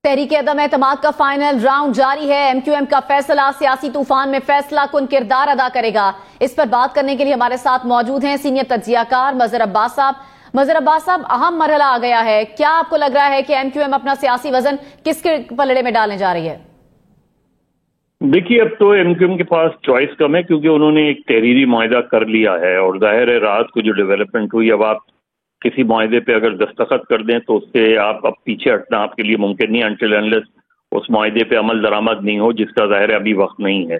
तहरीक अदम एतमाद का final round जारी है। MQM का फैसला सियासी तूफान में फैसला कुन किरदार अदा करेगा। इस पर बात करने के लिए हमारे साथ मौजूद हैं सीनियर तज्जियाकार मजहर अब्बास साहब। मजहर अब्बास साहब, अहम मरहला आ गया है, क्या आपको लग रहा है कि MQM अपना सियासी वजन किसके पलड़े में डालने जा रही है? देखिए, अब तो MQM के पास चॉइस कम है क्योंकि उन्होंने एक तहरीरी मुआहदा कर लिया है और जाहिर है रात को जो डेवलपमेंट हुई, अब आप किसी मुआहदे पे अगर दस्तखत कर दें तो उससे आप अब पीछे हटना आपके लिए मुमकिन नहीं अनटिल अनलेस उस मुआहदे पे अमल दरामद नहीं हो, जिसका जाहिर है अभी वक्त नहीं है।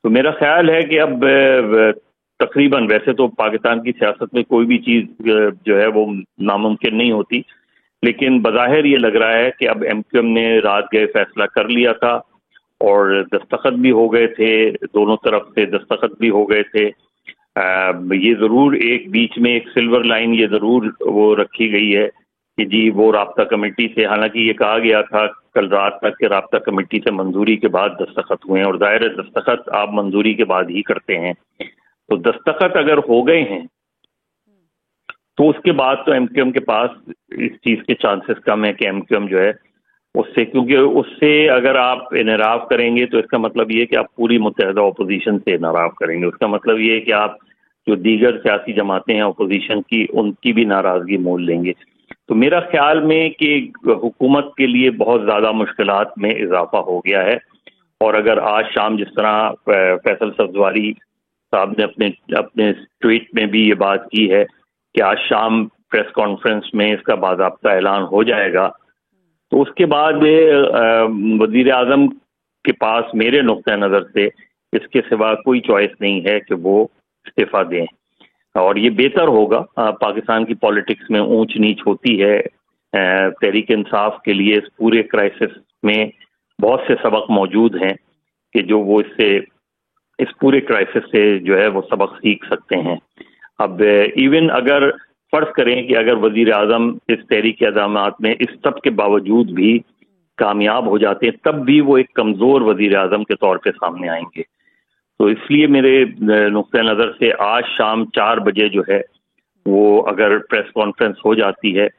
तो मेरा ख्याल है कि अब तकरीबन, वैसे तो पाकिस्तान की सियासत में कोई भी चीज़ जो है वो नामुमकिन नहीं होती, लेकिन बज़ाहिर ये लग रहा है कि अब MQM ने रात गए फैसला कर लिया था और दस्तखत भी हो गए थे, दोनों तरफ से दस्तखत भी हो गए थे। ये ज़रूर एक बीच में एक सिल्वर लाइन ये ज़रूर वो रखी गई है कि जी वो राब्ता कमेटी से, हालांकि ये कहा गया था कल रात तक कि राब्ता कमेटी से मंजूरी के बाद दस्तखत हुए हैं और ज़ाहिर है दस्तखत आप मंजूरी के बाद ही करते हैं। तो दस्तखत अगर हो गए हैं तो उसके बाद तो MQM के पास इस चीज़ के चांसेस कम है कि MQM जो है उससे, क्योंकि उससे अगर आप इनराफ करेंगे तो इसका मतलब ये है कि आप पूरी मुत्तहदा अपोजिशन से इनराफ करेंगे। उसका मतलब ये है कि आप जो दीगर सियासी जमातें हैं अपोजिशन की, उनकी भी नाराज़गी मोल लेंगे। तो मेरा ख्याल में कि हुकूमत के लिए बहुत ज़्यादा मुश्किलात में इजाफा हो गया है। और अगर आज शाम जिस तरह फैसल सब्जवारी साहब ने अपने ट्वीट में भी ये बात की है कि आज शाम प्रेस कॉन्फ्रेंस में इसका बाज़ाब्ता ऐलान हो जाएगा, तो उसके बाद वज़ीर आज़म के पास मेरे नुक्ते नज़र से इसके सिवा कोई चॉइस नहीं है कि वो इस्तीफ़ा दें। और ये बेहतर होगा। पाकिस्तान की पॉलिटिक्स में ऊंच नीच होती है, तहरीक इंसाफ के लिए इस पूरे क्राइसिस में बहुत से सबक मौजूद हैं कि जो वो इस पूरे क्राइसिस से जो है वो सबक सीख सकते हैं। अब इवन अगर फर्ज करें कि अगर वजीर आज़म इस तहरीक अदामात में इस सब के बावजूद भी कामयाब हो जाते हैं, तब भी वो एक कमज़ोर वजीर आज़म के तौर पे सामने आएंगे। तो इसलिए मेरे नुक्ते नज़र से आज शाम 4 बजे जो है वो अगर प्रेस कॉन्फ्रेंस हो जाती है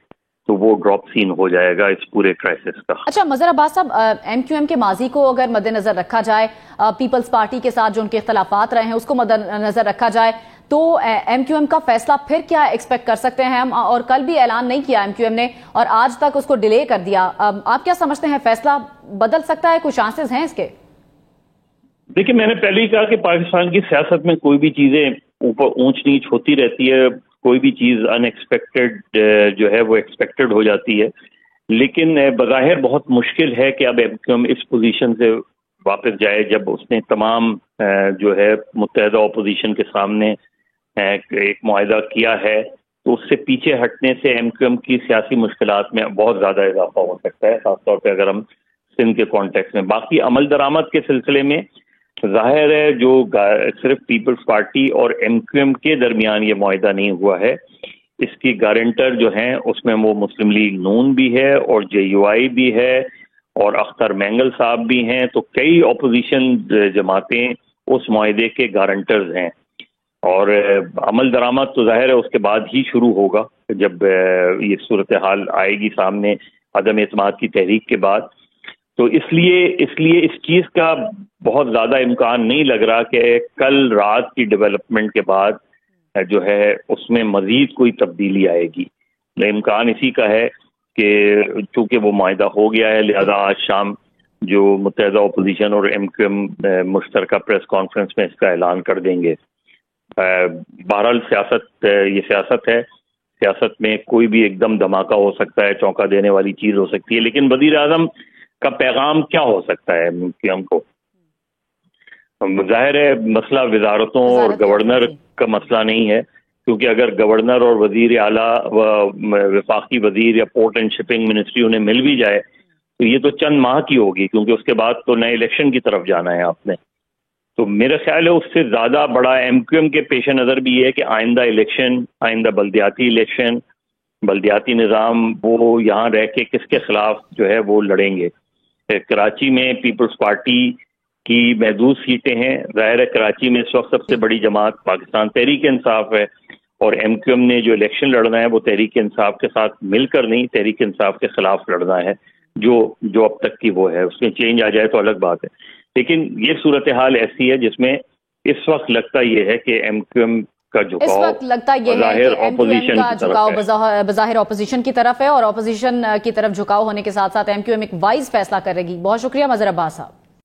तो वो ड्रॉप सीन हो जाएगा इस पूरे क्राइसिस का। अच्छा मजहर अब्बास साहब, MQM के माजी को अगर मद्देनजर रखा जाए, पीपल्स पार्टी के साथ जो उनके इख्तलाफात रहे हैं उसको मद्देनजर रखा जाए, तो MQM का फैसला फिर क्या एक्सपेक्ट कर सकते हैं हम? और कल भी ऐलान नहीं किया MQM ने और आज तक उसको डिले कर दिया। आप क्या समझते हैं, फैसला बदल सकता है? कुछ चांसेस हैं इसके? देखिए, मैंने पहले ही कहा कि पाकिस्तान की सियासत में कोई भी चीजें ऊपर ऊंच नीच होती रहती है, कोई भी चीज अनएक्सपेक्टेड जो है वो एक्सपेक्टेड हो जाती है, लेकिन बज़ाहिर बहुत मुश्किल है कि अब MQM इस पोजीशन से वापस जाए जब उसने तमाम जो है मुत्तहदा अपोजिशन के सामने एक मुआहदा किया है। तो उससे पीछे हटने से MQM की सियासी मुश्किलात में बहुत ज़्यादा इजाफा हो सकता है, खासतौर पर अगर हम सिंध के कॉन्टेक्स्ट में। बाकी अमल दरामद के सिलसिले में जाहिर है जो सिर्फ पीपल्स पार्टी और MQM के दरमियान ये मुआहदा नहीं हुआ है, इसकी गारंटर जो हैं उसमें वो मुस्लिम लीग नून भी है और JUI भी है और अख्तर मैंगल साहब भी हैं। तो कई अपोजिशन जमातें उस मुआहदे के गारंटर्स हैं और अमल दरामद तो जाहिर है उसके बाद ही शुरू होगा जब ये सूरत हाल आएगी सामने अदम एतमाद की तहरीक के बाद। तो इसलिए इस चीज़ का बहुत ज़्यादा इम्कान नहीं लग रहा कि कल रात की डेवलपमेंट के बाद जो है उसमें मज़ीद कोई तब्दीली आएगी। इम्कान इसी का है कि चूँकि वो मुआहदा हो गया है, लिहाजा आज शाम जो मुत्तहदा अपोजिशन और MQM मुश्तरका प्रेस कॉन्फ्रेंस में इसका ऐलान कर देंगे। बहरहाल ये सियासत है, सियासत में कोई भी एकदम धमाका हो सकता है, चौंका देने वाली चीज़ हो सकती है, लेकिन वज़ीर आज़म का पैगाम क्या हो सकता है MQM को? जाहिर है मसला वजारतों और गवर्नर का मसला नहीं है, क्योंकि अगर गवर्नर और वजीर आला व वफाकी वजीर या पोर्ट एंड शिपिंग मिनिस्ट्री उन्हें मिल भी जाए तो ये तो चंद माह की होगी, क्योंकि उसके बाद तो नए इलेक्शन की तरफ जाना है आपने। तो मेरा ख्याल है उससे ज़्यादा बड़ा MQM के पेश नज़र भी है कि आइंदा बल्दियाती इलेक्शन, बल्दियाती निज़ाम वो यहाँ रह के किसके खिलाफ जो है वो लड़ेंगे। कराची में पीपल्स पार्टी की महदूद सीटें हैं, जाहिर है कराची में इस वक्त सबसे बड़ी जमात पाकिस्तान तहरीक इंसाफ है और MQM ने जो इलेक्शन लड़ना है वो तहरीक इंसाफ के साथ मिलकर नहीं, तहरीक इंसाफ के खिलाफ लड़ना है। जो अब तक की वो है, उसमें चेंज आ जाए तो अलग बात है। लेकिन ये सूरत हाल ऐसी है जिसमें इस वक्त लगता ये है कि एमक्यूएम का झुकाव, इस वक्त लगता यह है कि एमक्यूएम का झुकाव बज़ाहिर ऑपोजिशन की तरफ है, और ऑपोजिशन की तरफ झुकाव होने के साथ साथ एमक्यूएम एक वाइज फैसला करेगी। बहुत शुक्रिया मजहर अब्बास साहब।